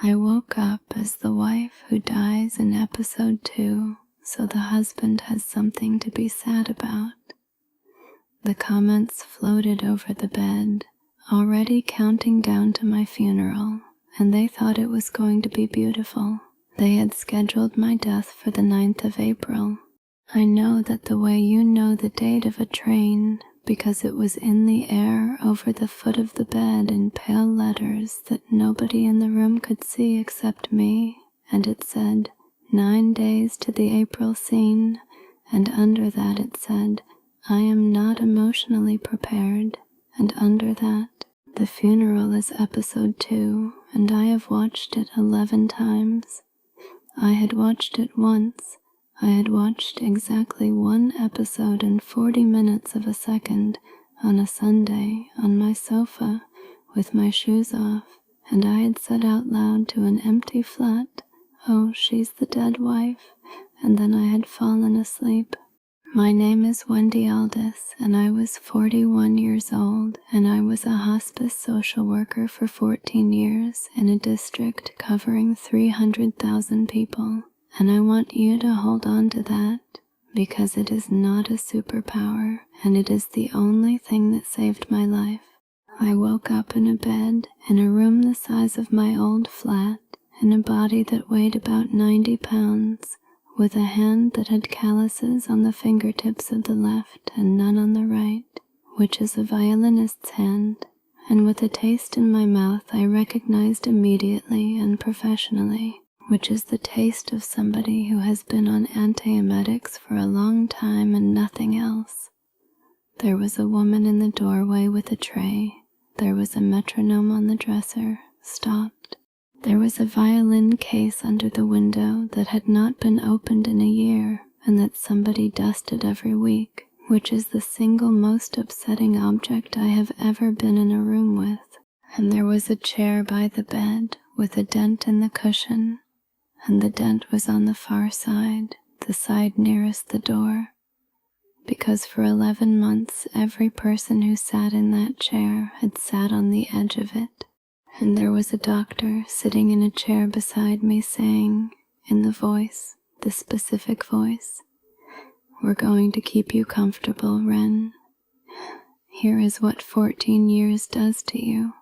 I woke up as the wife who dies in episode 2, so the husband has something to be sad about. The comments floated over the bed, already counting down to my funeral, and they thought it was going to be beautiful. They had scheduled my death for the 9th of April. I know that the way you know the date of a train, because it was in the air over the foot of the bed in pale letters that nobody in the room could see except me, and it said, 9 days to the April scene, and under that it said, I am not emotionally prepared, and under that, the funeral is episode 2, and I have watched it 11 times. I had watched it once. I had watched exactly 1 episode in 40 minutes of a second on a Sunday on my sofa with my shoes off, and I had said out loud to an empty flat, "Oh, she's the dead wife," and then I had fallen asleep. My name is Wendy Aldis, and I was 41 years old, and I was a hospice social worker for 14 years in a district covering 300,000 people. And I want you to hold on to that, because it is not a superpower, and it is the only thing that saved my life. I woke up in a bed in a room the size of my old flat, in a body that weighed about 90 pounds, with a hand that had calluses on the fingertips of the left and none on the right, which is a violinist's hand, and with a taste in my mouth I recognized immediately and professionally, which is the taste of somebody who has been on antiemetics for a long time and nothing else. There was a woman in the doorway with a tray. There was a metronome on the dresser, stopped. There was a violin case under the window that had not been opened in a year and that somebody dusted every week, which is the single most upsetting object I have ever been in a room with. And there was a chair by the bed with a dent in the cushion, and the dent was on the far side, the side nearest the door, because for 11 months every person who sat in that chair had sat on the edge of it, and there was a doctor sitting in a chair beside me saying, in the voice, the specific voice, "We're going to keep you comfortable, Wren. Here is what 14 years does to you.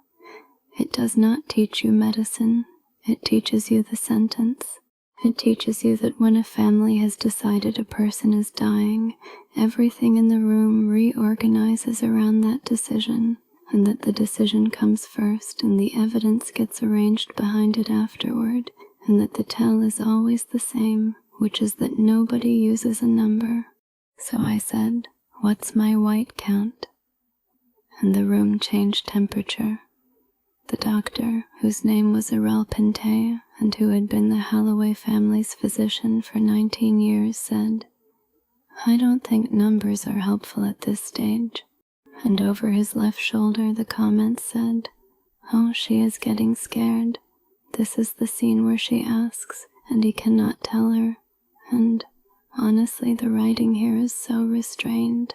It does not teach you medicine. It teaches you the sentence. It teaches you that when a family has decided a person is dying, everything in the room reorganizes around that decision, and that the decision comes first and the evidence gets arranged behind it afterward, and that the tell is always the same, which is that nobody uses a number." So I said, "What's my white count?" And the room changed temperature. The doctor, whose name was Pinte, and who had been the Halloway family's physician for 19 years, said, "I don't think numbers are helpful at this stage." And over his left shoulder the comment said, "Oh, she is getting scared. This is the scene where she asks, and he cannot tell her. And honestly, the writing here is so restrained."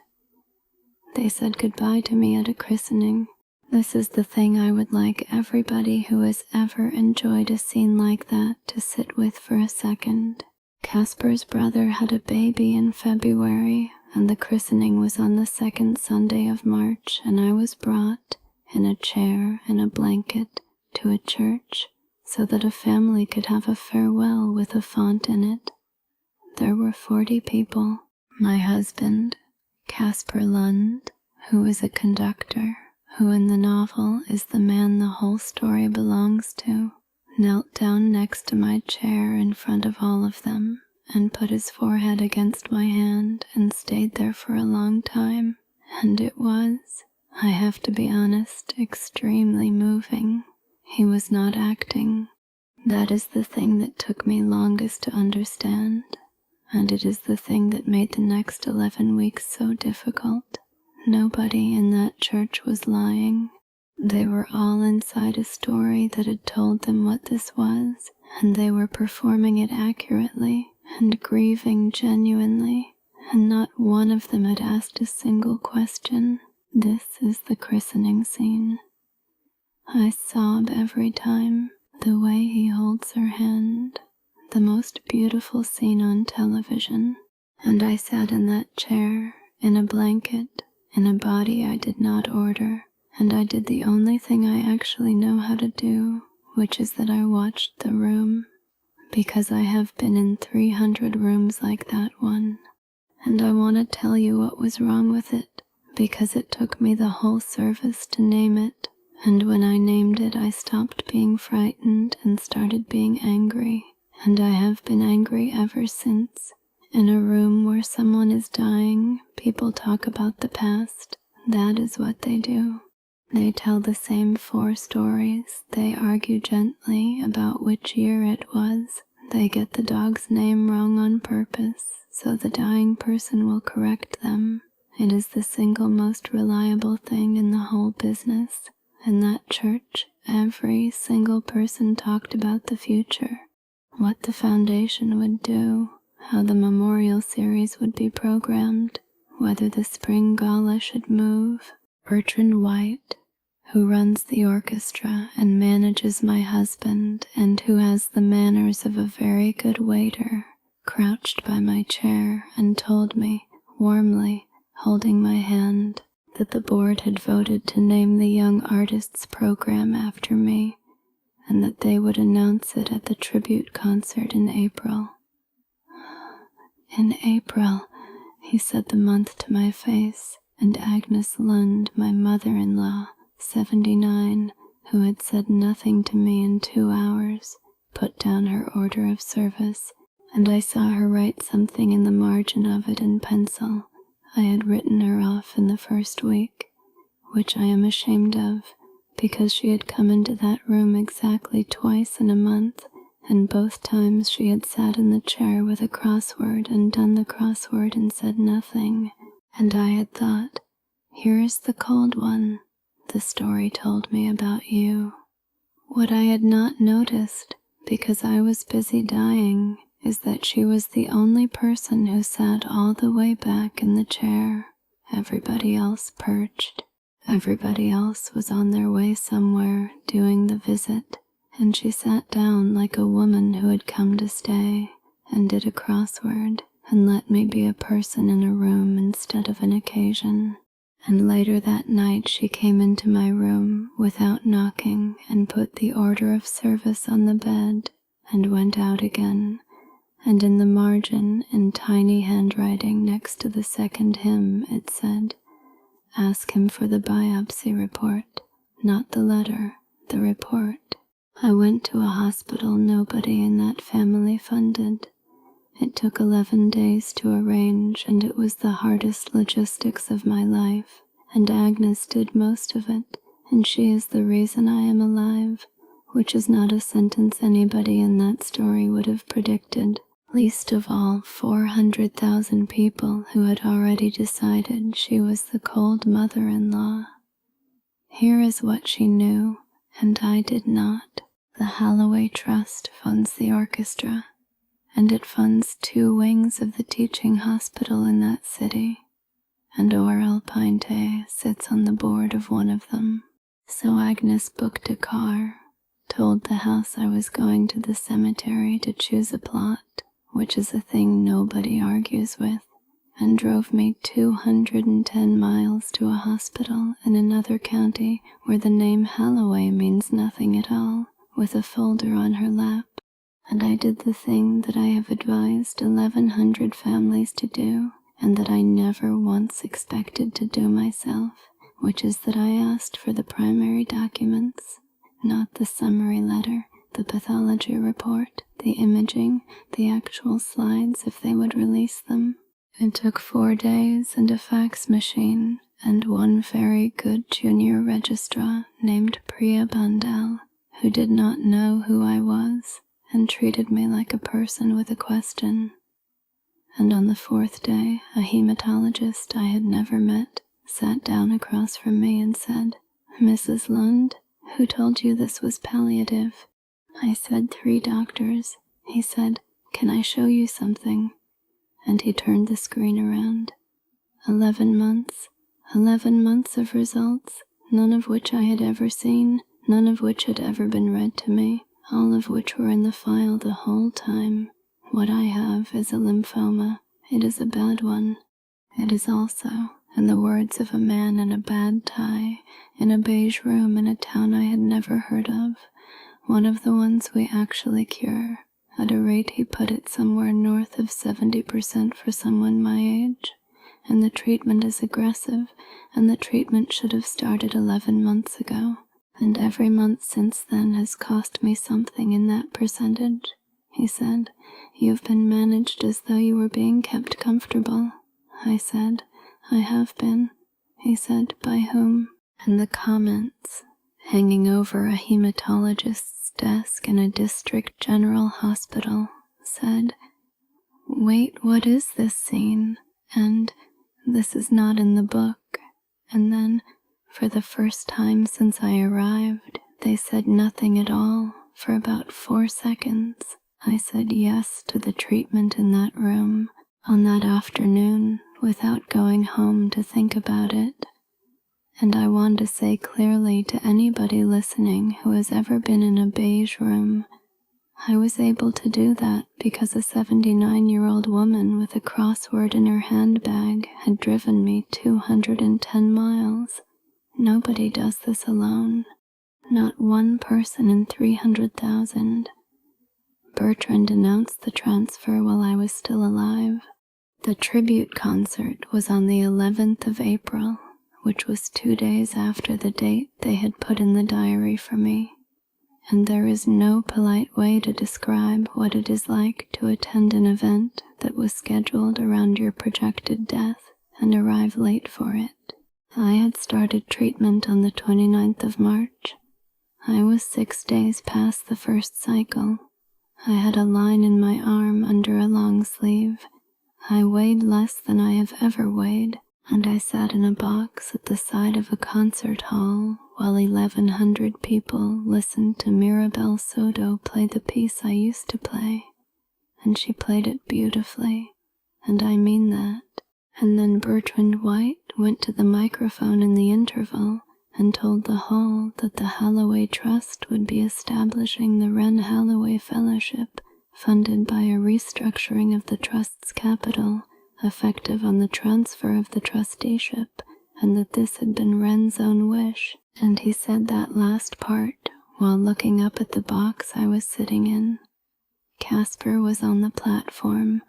They said goodbye to me at a christening. This is the thing I would like everybody who has ever enjoyed a scene like that to sit with for a second. Casper's brother had a baby in February, and the christening was on the 2nd Sunday of March, and I was brought, in a chair and a blanket, to a church, so that a family could have a farewell with a font in it. There were 40 people. My husband, Casper Lund, who is a conductor, who in the novel is the man the whole story belongs to, knelt down next to my chair in front of all of them and put his forehead against my hand and stayed there for a long time, and it was, I have to be honest, extremely moving. He was not acting. That is the thing that took me longest to understand, and it is the thing that made the next 11 weeks so difficult. Nobody in that church was lying. They were all inside a story that had told them what this was, and they were performing it accurately and grieving genuinely, and not one of them had asked a single question. This is the christening scene. I sob every time. The way he holds her hand, the most beautiful scene on television. And I sat in that chair, in a blanket, in a body I did not order, and I did the only thing I actually know how to do, which is that I watched the room, because I have been in 300 rooms like that one. And I want to tell you what was wrong with it, because it took me the whole service to name it, and when I named it I stopped being frightened and started being angry, and I have been angry ever since. In a room where someone is dying, people talk about the past. That is what they do. They tell the same 4 stories. They argue gently about which year it was. They get the dog's name wrong on purpose, so the dying person will correct them. It is the single most reliable thing in the whole business. In that church, every single person talked about the future, what the foundation would do, how the memorial series would be programmed, whether the spring gala should move. Bertrand Whyte, who runs the orchestra and manages my husband and who has the manners of a very good waiter, crouched by my chair and told me, warmly, holding my hand, that the board had voted to name the Young Artists program after me, and that they would announce it at the tribute concert in April. In April, he said the month to my face, and Agnes Lund, my mother-in-law, 79, who had said nothing to me in 2 hours, put down her order of service, and I saw her write something in the margin of it in pencil. I had written her off in the first week, which I am ashamed of, because she had come into that room exactly twice in a month, and both times she had sat in the chair with a crossword and done the crossword and said nothing, and I had thought, here is the cold one, the story told me about you. What I had not noticed, because I was busy dying, is that she was the only person who sat all the way back in the chair. Everybody else perched. Everybody else was on their way somewhere, doing the visit, and she sat down like a woman who had come to stay, and did a crossword, and let me be a person in a room instead of an occasion. And later that night she came into my room without knocking and put the order of service on the bed, and went out again, and in the margin, in tiny handwriting next to the second hymn, it said, ask him for the biopsy report, not the letter, the report. I went to a hospital nobody in that family funded. It took 11 days to arrange, and it was the hardest logistics of my life, and Agnes did most of it, and she is the reason I am alive, which is not a sentence anybody in that story would have predicted, least of all 400,000 people who had already decided she was the cold mother-in-law. Here is what she knew, and I did not. The Halloway Trust funds the orchestra, and it funds 2 wings of the teaching hospital in that city, and Orel Pinte sits on the board of one of them. So Agnes booked a car, told the house I was going to the cemetery to choose a plot, which is a thing nobody argues with, and drove me 210 miles to a hospital in another county where the name Halloway means nothing at all, with a folder on her lap. And I did the thing that I have advised 1,100 families to do, and that I never once expected to do myself, which is that I asked for the primary documents, not the summary letter, the pathology report, the imaging, the actual slides if they would release them. It took 4 days and a fax machine, and one very good junior registrar named Priya Bandal, who did not know who I was, and treated me like a person with a question. And on the 4th day, a hematologist I had never met sat down across from me and said, Mrs. Lund, who told you this was palliative? I said 3 doctors. He said, can I show you something? And he turned the screen around. 11 months. 11 months of results, none of which I had ever seen, none of which had ever been read to me. all of which were in the file the whole time. What I have is a lymphoma. It is a bad one. It is also, in the words of a man in a bad tie, in a beige room in a town I had never heard of, one of the ones we actually cure. At a rate, he put it, somewhere north of 70% for someone my age. And the treatment is aggressive, and the treatment should have started 11 months ago. And every month since then has cost me something in that percentage. He said, "You've been managed as though you were being kept comfortable." I said, "I have been." He said, "By whom?" And the comments, hanging over a hematologist's desk in a district general hospital, said, "Wait, what is this scene?" And, "This is not in the book." And then, for the first time since I arrived, they said nothing at all for about 4 seconds. I said yes to the treatment in that room on that afternoon without going home to think about it. And I want to say clearly to anybody listening who has ever been in a beige room, I was able to do that because a 79-year-old woman with a crossword in her handbag had driven me 210 miles. Nobody does this alone. Not one person in 300,000. Bertrand announced the transfer while I was still alive. The tribute concert was on the 11th of April, which was 2 days after the date they had put in the diary for me. And there is no polite way to describe what it is like to attend an event that was scheduled around your projected death and arrive late for it. I had started treatment on the 29th of March. I was 6 days past the first cycle. I had a line in my arm under a long sleeve. I weighed less than I have ever weighed, and I sat in a box at the side of a concert hall while 1,100 people listened to Mirabel Soto play the piece I used to play. And she played it beautifully, and I mean that. And then Bertrand Whyte went to the microphone in the interval and told the hall that the Halloway Trust would be establishing the Wren Halloway Fellowship, funded by a restructuring of the Trust's capital, effective on the transfer of the trusteeship, and that this had been Wren's own wish. And he said that last part while looking up at the box I was sitting in. Casper was on the platform.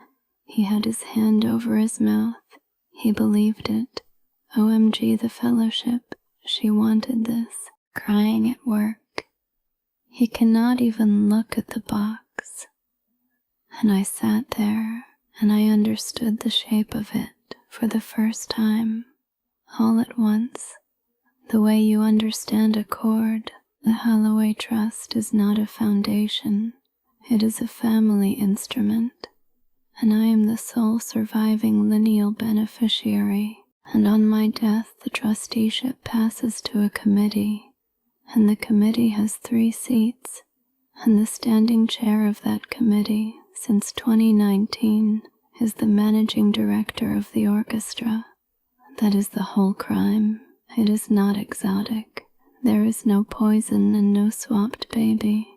He had his hand over his mouth. He believed it. OMG, the fellowship. She wanted this. Crying at work. He cannot even look at the box. And I sat there, and I understood the shape of it for the first time, all at once. The way you understand a chord, the Halloway Trust is not a foundation. It is a family instrument, and I am the sole surviving lineal beneficiary. And on my death, the trusteeship passes to a committee, and the committee has 3 seats, and the standing chair of that committee, since 2019, is the managing director of the orchestra. That is the whole crime. It is not exotic. There is no poison and no swapped baby.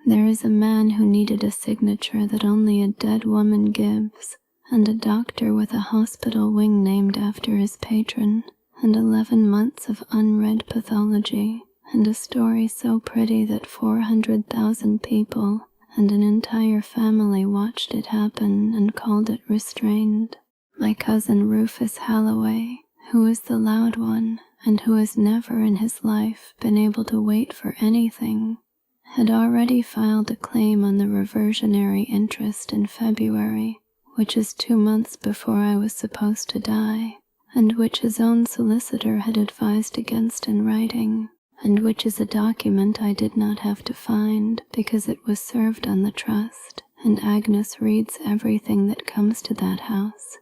There is a man who needed a signature that only a dead woman gives, and a doctor with a hospital wing named after his patron, and 11 months of unread pathology, and a story so pretty that 400,000 people and an entire family watched it happen and called it restrained. My cousin Rufus Halloway, who is the loud one, and who has never in his life been able to wait for anything, had already filed a claim on the reversionary interest in February, which is 2 months before I was supposed to die, and which his own solicitor had advised against in writing, and which is a document I did not have to find because it was served on the trust, and Agnes reads everything that comes to that house.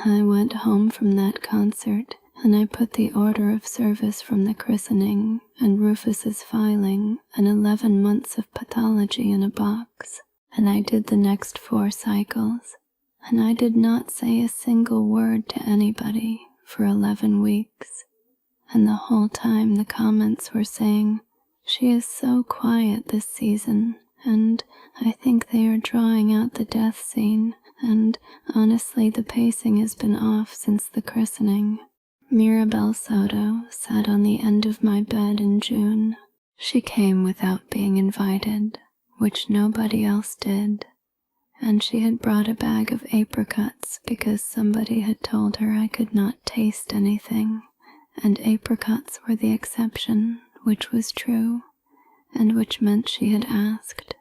I went home from that concert, and I put the order of service from the christening and Rufus's filing and 11 months of pathology in a box. And I did the next 4 cycles, and I did not say a single word to anybody for 11 weeks. And the whole time the comments were saying, She is so quiet this season, and I think they are drawing out the death scene, and honestly the pacing has been off since the christening. Mirabel Soto sat on the end of my bed in June. She came without being invited, which nobody else did, and she had brought a bag of apricots because somebody had told her I could not taste anything, and apricots were the exception, which was true, and which meant she had asked.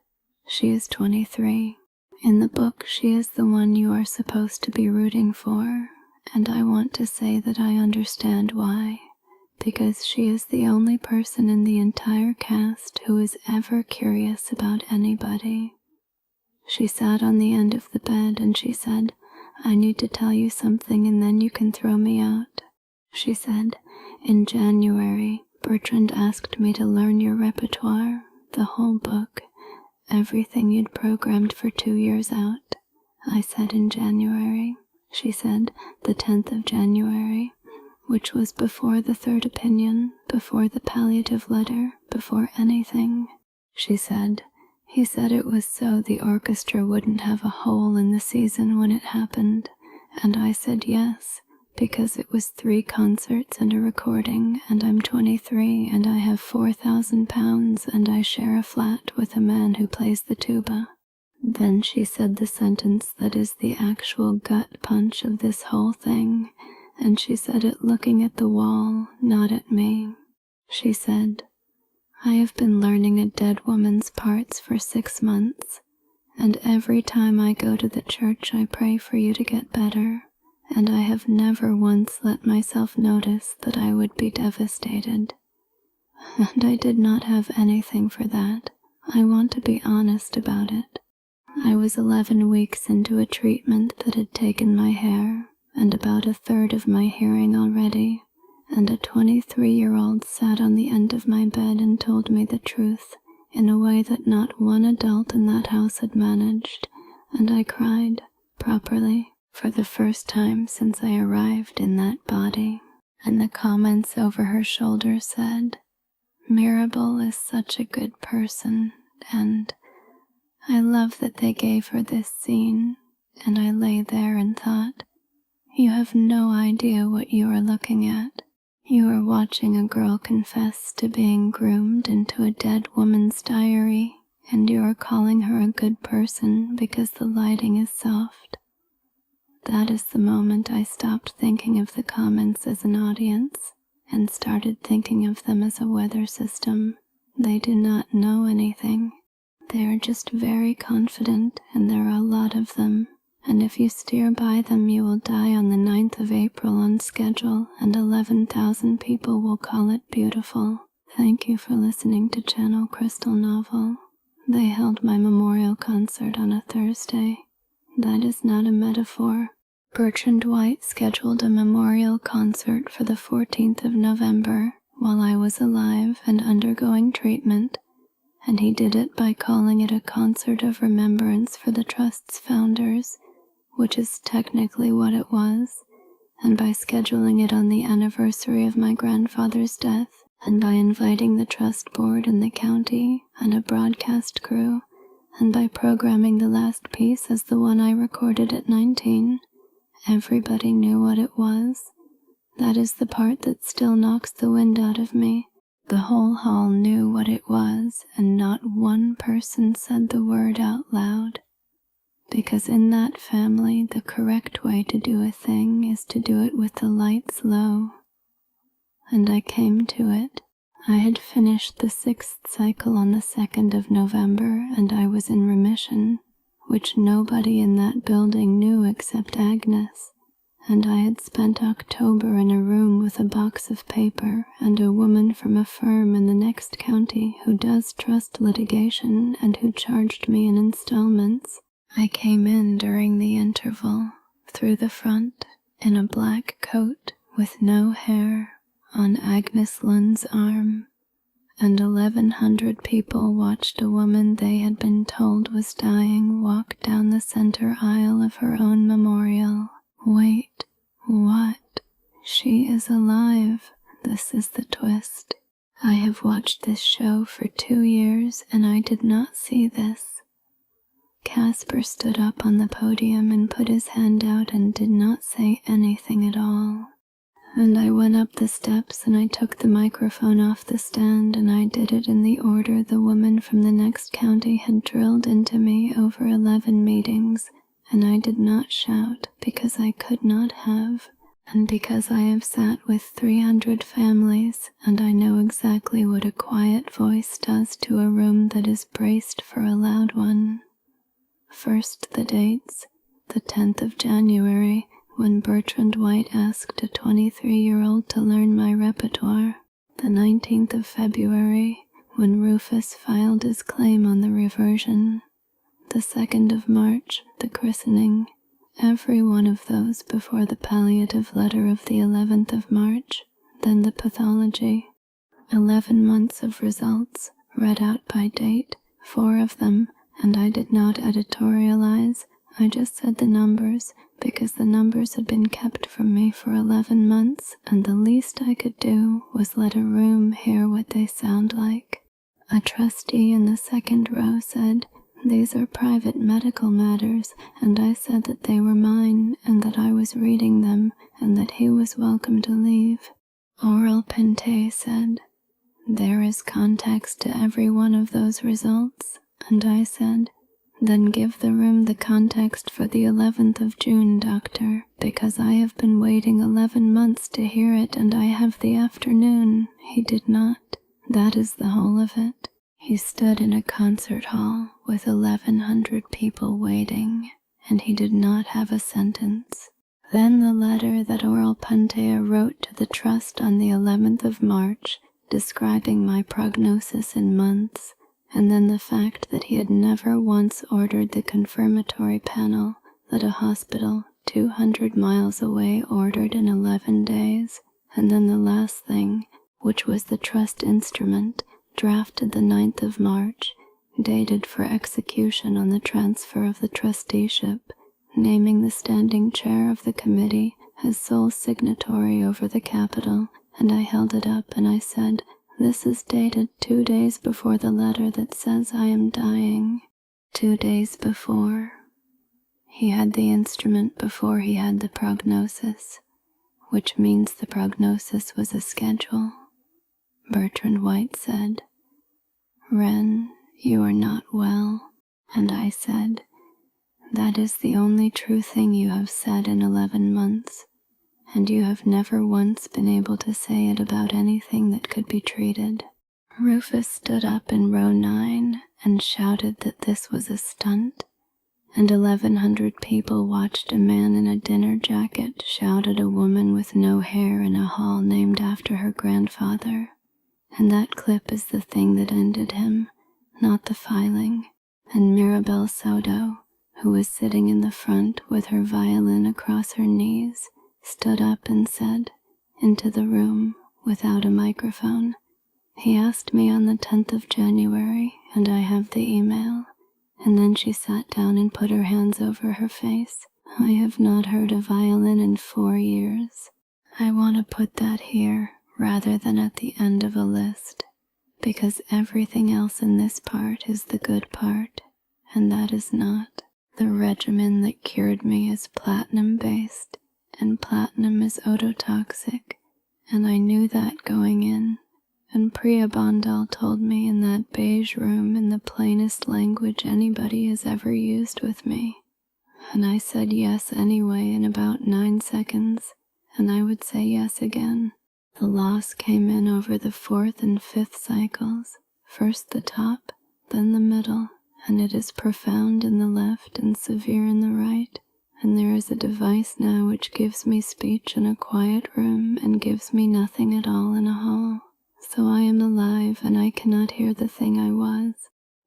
She is 23. In the book, she is the one you are supposed to be rooting for, and I want to say that I understand why, because she is the only person in the entire cast who is ever curious about anybody. She sat on the end of the bed and she said, "I need to tell you something and then you can throw me out." She said, "In January, Bertrand asked me to learn your repertoire, the whole book, everything you'd programmed for 2 years out." I said, "In January." She said, "The 10th of January, which was before the third opinion, before the palliative letter, before anything." She said, "He said it was so the orchestra wouldn't have a hole in the season when it happened." And I said yes, because it was 3 concerts and a recording, and I'm 23 and I have £4,000 and I share a flat with a man who plays the tuba. Then she said the sentence that is the actual gut punch of this whole thing, and she said it looking at the wall, not at me. She said, "I have been learning a dead woman's parts for 6 months, and every time I go to the church I pray for you to get better, and I have never once let myself notice that I would be devastated. And I did not have anything for that. I want to be honest about it. I was 11 weeks into a treatment that had taken my hair and about a third of my hearing already, and a 23-year-old sat on the end of my bed and told me the truth in a way that not one adult in that house had managed, and I cried, properly, for the first time since I arrived in that body." And the comments over her shoulder said, "Mirabel is such a good person, and I love that they gave her this scene." And I lay there and thought, you have no idea what you are looking at. You are watching a girl confess to being groomed into a dead woman's diary, and you are calling her a good person because the lighting is soft. That is the moment I stopped thinking of the comments as an audience and started thinking of them as a weather system. They do not know anything. They are just very confident, and there are a lot of them. And if you steer by them, you will die on the 9th of April on schedule, and 11,000 people will call it beautiful. Thank you for listening to Channel Crystal Novel. They held my memorial concert on a Thursday. That is not a metaphor. Bertrand Whyte scheduled a memorial concert for the 14th of November while I was alive and undergoing treatment, and he did it by calling it a concert of remembrance for the Trust's founders, which is technically what it was, and by scheduling it on the anniversary of my grandfather's death, and by inviting the Trust Board and the county and a broadcast crew, and by programming the last piece as the one I recorded at 19. Everybody knew what it was. That is the part that still knocks the wind out of me. The whole hall knew what it was, and not one person said the word out loud. Because in that family, the correct way to do a thing is to do it with the lights low. And I came to it. I had finished the 6th cycle on the 2nd of November, and I was in remission, which nobody in that building knew except Agnes. And I had spent October in a room with a box of paper and a woman from a firm in the next county who does trust litigation and who charged me in installments. I came in during the interval, through the front, in a black coat with no hair, on Agnes Lund's arm, and 1,100 people watched a woman they had been told was dying walk down the center aisle of her own memorial. Wait, what? She is alive. This is the twist. I have watched this show for 2 years and I did not see this. Casper stood up on the podium and put his hand out and did not say anything at all. And I went up the steps and I took the microphone off the stand and I did it in the order the woman from the next county had drilled into me over 11 meetings, and I did not shout because I could not have, and because I have sat with 300 families and I know exactly what a quiet voice does to a room that is braced for a loud one. First, the dates: the 10th of January, when Bertrand Whyte asked a 23-year-old to learn my repertoire; the 19th of February, when Rufus filed his claim on the reversion; the 2nd of March, the christening, every one of those before the palliative letter of the 11th of March, then the pathology. 11 months of results, read out by date, 4 of them, and I did not editorialize, I just said the numbers, because the numbers had been kept from me for 11 months, and the least I could do was let a room hear what they sound like. A trustee in the second row said, "These are private medical matters," and I said that they were mine, and that I was reading them, and that he was welcome to leave. Oral Pente said, "There is context to every one of those results," and I said, "Then give the room the context for the 11th of June, doctor, because I have been waiting 11 months to hear it and I have the afternoon." He did not. That is the whole of it. He stood in a concert hall with 1,100 people waiting, and he did not have a sentence. Then the letter that Oral Pantea wrote to the trust on the 11th of March, describing my prognosis in months, and then the fact that he had never once ordered the confirmatory panel that a hospital 200 miles away ordered in 11 days, and then the last thing, which was the trust instrument, drafted the 9th of March, dated for execution on the transfer of the trusteeship, naming the standing chair of the committee as sole signatory over the capital, and I held it up and I said, "This is dated 2 days before the letter that says I am dying." 2 days before. He had the instrument before he had the prognosis, which means the prognosis was a schedule. Bertrand Whyte said, "Wren, you are not well," and I said, "That is the only true thing you have said in 11 months. And you have never once been able to say it about anything that could be treated." Rufus stood up in row 9 and shouted that this was a stunt, and 1,100 people watched a man in a dinner jacket shout at a woman with no hair in a hall named after her grandfather. And that clip is the thing that ended him, not the filing. And Mirabel Soto, who was sitting in the front with her violin across her knees, stood up and said, into the room, without a microphone, "He asked me on the 10th of January, and I have the email." And then she sat down and put her hands over her face. I have not heard a violin in 4 years. I want to put that here rather than at the end of a list, because everything else in this part is the good part, and that is not. The regimen that cured me is platinum-based, and platinum is ototoxic, and I knew that going in, and Priya Bandal told me in that beige room in the plainest language anybody has ever used with me, and I said yes anyway in about 9 seconds, and I would say yes again. The loss came in over the 4th and 5th cycles, first the top, then the middle, and it is profound in the left and severe in the right. And there is a device now which gives me speech in a quiet room and gives me nothing at all in a hall. So I am alive and I cannot hear the thing I was.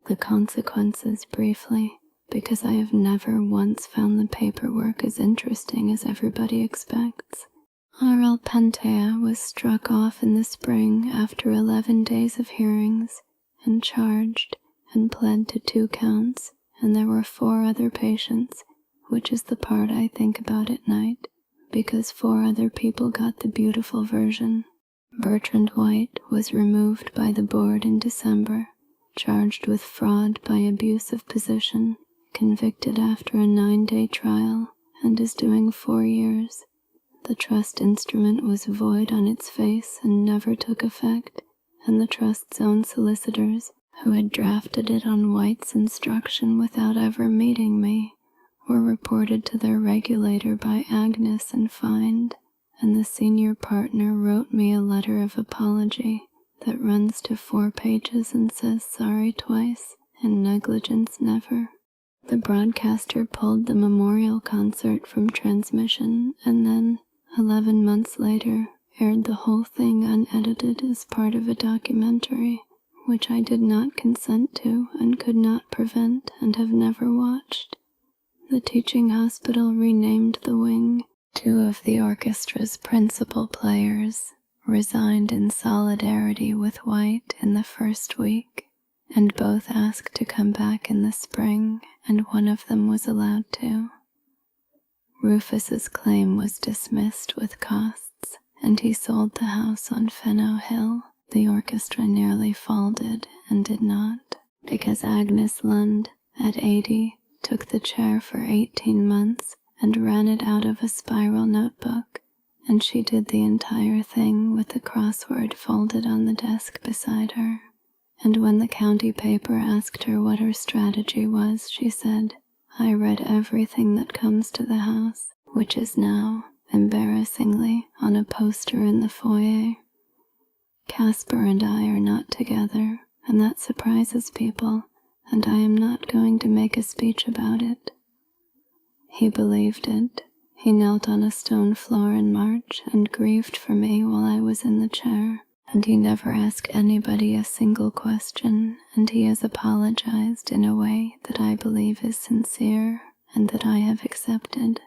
The consequences briefly, because I have never once found the paperwork as interesting as everybody expects. Oral Pantea was struck off in the spring after 11 days of hearings and charged and pled to 2 counts, and there were 4 other patients, which is the part I think about at night, because 4 other people got the beautiful version. Bertrand Whyte was removed by the board in December, charged with fraud by abuse of position, convicted after a 9-day trial, and is doing 4 years. The trust instrument was void on its face and never took effect, and the trust's own solicitors, who had drafted it on Whyte's instruction without ever meeting me, were reported to their regulator by Agnes and fined, and the senior partner wrote me a letter of apology that runs to 4 pages and says sorry twice and negligence never. The broadcaster pulled the memorial concert from transmission and then, 11 months later, aired the whole thing unedited as part of a documentary, which I did not consent to and could not prevent and have never watched. The teaching hospital renamed the wing. 2 of the orchestra's principal players resigned in solidarity with Whyte in the first week, and both asked to come back in the spring, and one of them was allowed to. Rufus's claim was dismissed with costs, and he sold the house on Fenno Hill. The orchestra nearly folded and did not, because Agnes Lund, at 80, took the chair for 18 months and ran it out of a spiral notebook, and she did the entire thing with the crossword folded on the desk beside her. And when the county paper asked her what her strategy was, she said, "I read everything that comes to the house," which is now, embarrassingly, on a poster in the foyer. Casper and I are not together, and that surprises people, and I am not going to make a speech about it. He believed it. He knelt on a stone floor in March and grieved for me while I was in the chair, and he never asked anybody a single question, and he has apologized in a way that I believe is sincere and that I have accepted,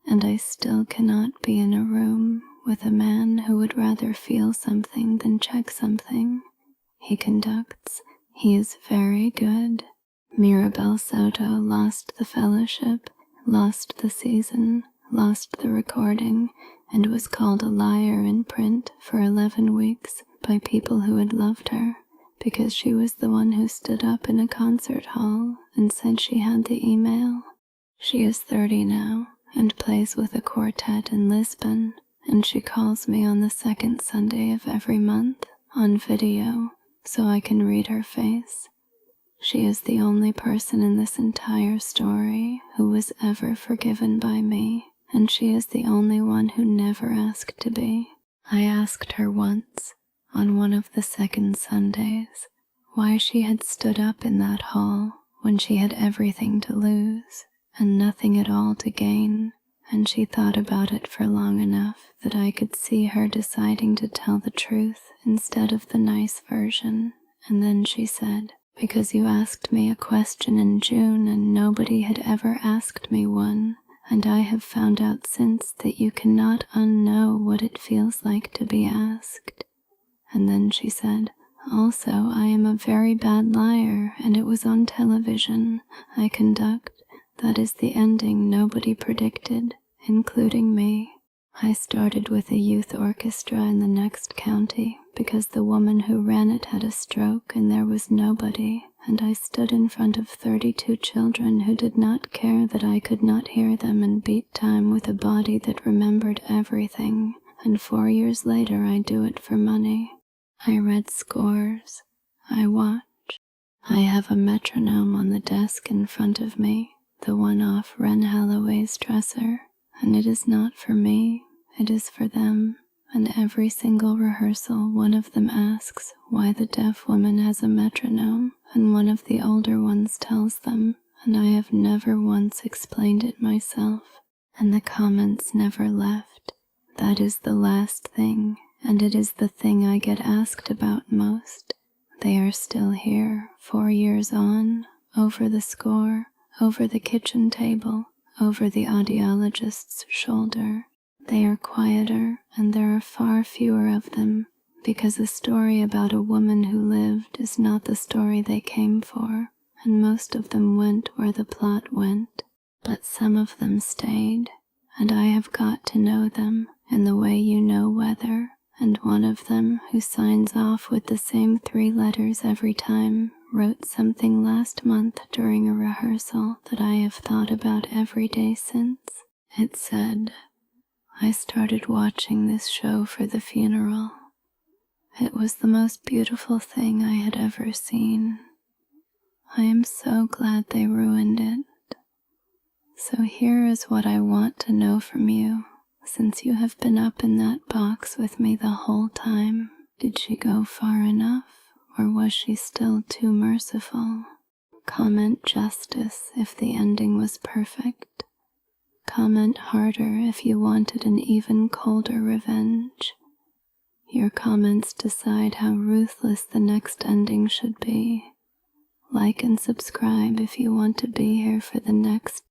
and I still cannot be in a room with a man who would rather feel something than check something. He conducts. He is very good. Mirabel Soto lost the fellowship, lost the season, lost the recording, and was called a liar in print for 11 weeks by people who had loved her, because she was the one who stood up in a concert hall and said she had the email. She is 30 now and plays with a quartet in Lisbon, and she calls me on the 2nd Sunday of every month on video so I can read her face. She is the only person in this entire story who was ever forgiven by me, and she is the only one who never asked to be. I asked her once, on one of the 2nd Sundays, why she had stood up in that hall when she had everything to lose and nothing at all to gain, and she thought about it for long enough that I could see her deciding to tell the truth instead of the nice version, and then she said, "Because you asked me a question in June and nobody had ever asked me one, and I have found out since that you cannot unknow what it feels like to be asked." And then she said, "Also, I am a very bad liar, and it was on television. I conduct. That is the ending nobody predicted, including me. I started with a youth orchestra in the next county because the woman who ran it had a stroke and there was nobody, and I stood in front of 32 children who did not care that I could not hear them and beat time with a body that remembered everything, and 4 years later I do it for money. I read scores. I watch. I have a metronome on the desk in front of me, the one off Wren Halloway's dresser, and it is not for me, it is for them, and every single rehearsal one of them asks why the deaf woman has a metronome, and one of the older ones tells them, and I have never once explained it myself, and the comments never left. That is the last thing, and it is the thing I get asked about most. They are still here, 4 years on, over the score, over the kitchen table, over the audiologist's shoulder. They are quieter, and there are far fewer of them, because a story about a woman who lived is not the story they came for, and most of them went where the plot went. But some of them stayed, and I have got to know them in the way you know weather, and one of them, who signs off with the same 3 letters every time, wrote something last month during a rehearsal that I have thought about every day since. It said, "I started watching this show for the funeral. It was the most beautiful thing I had ever seen. I am so glad they ruined it. So here is what I want to know from you, since you have been up in that box with me the whole time. Did she go far enough, or was she still too merciful? Comment justice if the ending was perfect. Comment harder if you wanted an even colder revenge. Your comments decide how ruthless the next ending should be. Like and subscribe if you want to be here for the next